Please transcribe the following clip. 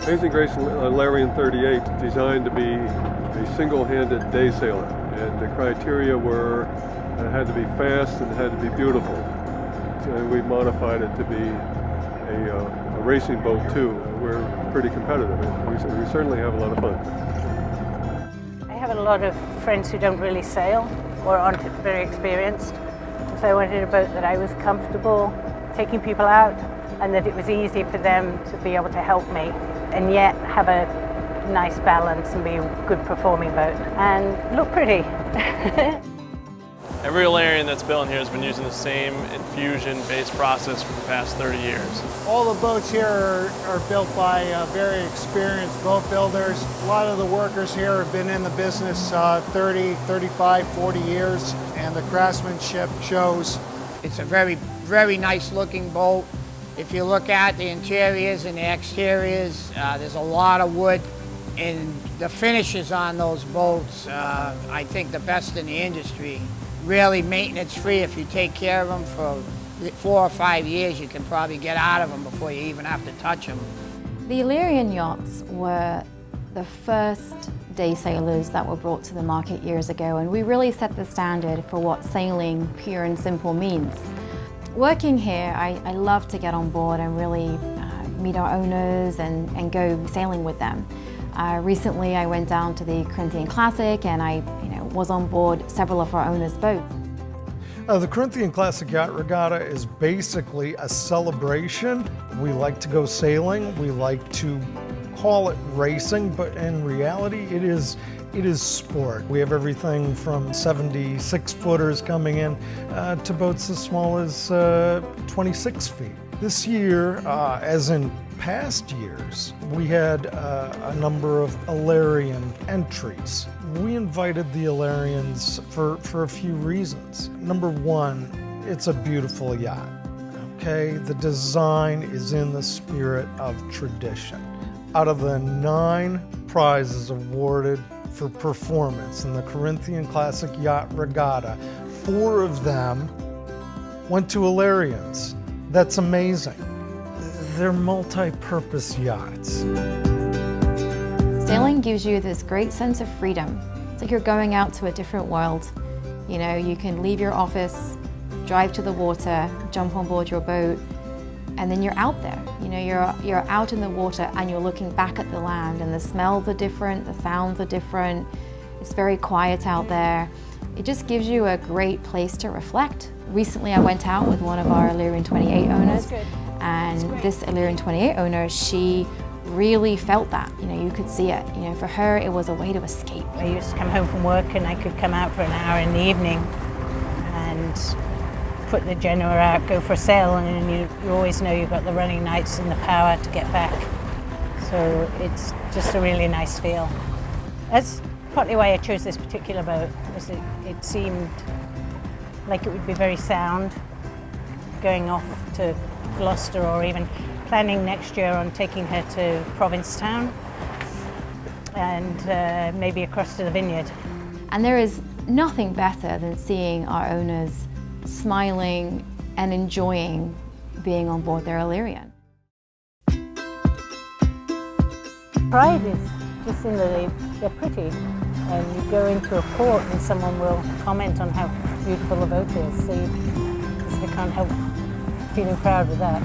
Amazing Grace Alerion 38 designed to be a single-handed day sailor, and the criteria were it had to be fast and it had to be beautiful. And we modified it to be a racing boat too. We're pretty competitive. We certainly have a lot of fun. I have a lot of friends who don't really sail or aren't very experienced, so I wanted a boat that I was comfortable taking people out and that it was easy for them to be able to help me and yet have a nice balance and be a good performing boat and look pretty. Every Alerion that's built in here has been using the same infusion-based process for the past 30 years. All the boats here are built by very experienced boat builders. A lot of the workers here have been in the business 30, 35, 40 years, and the craftsmanship shows. It's a very nice looking boat. If you look at the interiors and the exteriors, there's a lot of wood, and the finishes on those boats, I think the best in the industry. Really maintenance free. If you take care of them for 4 or 5 years, you can probably get out of them before you even have to touch them. The Alerion Yachts were the first day sailors that were brought to the market years ago, and we really set the standard for what sailing pure and simple means. Working here, I love to get on board and really meet our owners and go sailing with them. Recently I went down to the Corinthian Classic and I was on board several of our owners' boats. The Corinthian Classic Yacht Regatta is basically a celebration. We like to go sailing, we like to call it racing, but in reality it is sport. We have everything from 76 footers coming in to boats as small as 26 feet. This year, as in past years, we had a number of Alerion entries. We invited the Alerions for a few reasons. Number one, it's a beautiful yacht, okay? The design is in the spirit of tradition. Out of the 9 prizes awarded for performance in the Corinthian Classic Yacht Regatta, 4 of them went to Alerions. That's amazing. They're multi-purpose yachts. Sailing gives you this great sense of freedom. It's like you're going out to a different world. You know, you can leave your office, drive to the water, jump on board your boat, and then you're out there. You know, you're out in the water and you're looking back at the land, and the smells are different, the sounds are different. It's very quiet out there. It just gives you a great place to reflect. Recently I went out with one of our Alerion 28 owners, and this Alerion 28 owner, she really felt that. You know, you could see it. You know, for her it was a way to escape. I used to come home from work and I could come out for an hour in the evening and put the Genoa out, go for a sail, and you always know you've got the running nights and the power to get back. So it's just a really nice feel. That's partly why I chose this particular boat, was it seemed like it would be very sound going off to Gloucester, or even planning next year on taking her to Provincetown and maybe across to the vineyard. And there is nothing better than seeing our owners smiling and enjoying being on board their Alerion. Pride is just in that they're pretty, and you go into a port and someone will comment on how beautiful the boat is, so you can't help feeling proud with that.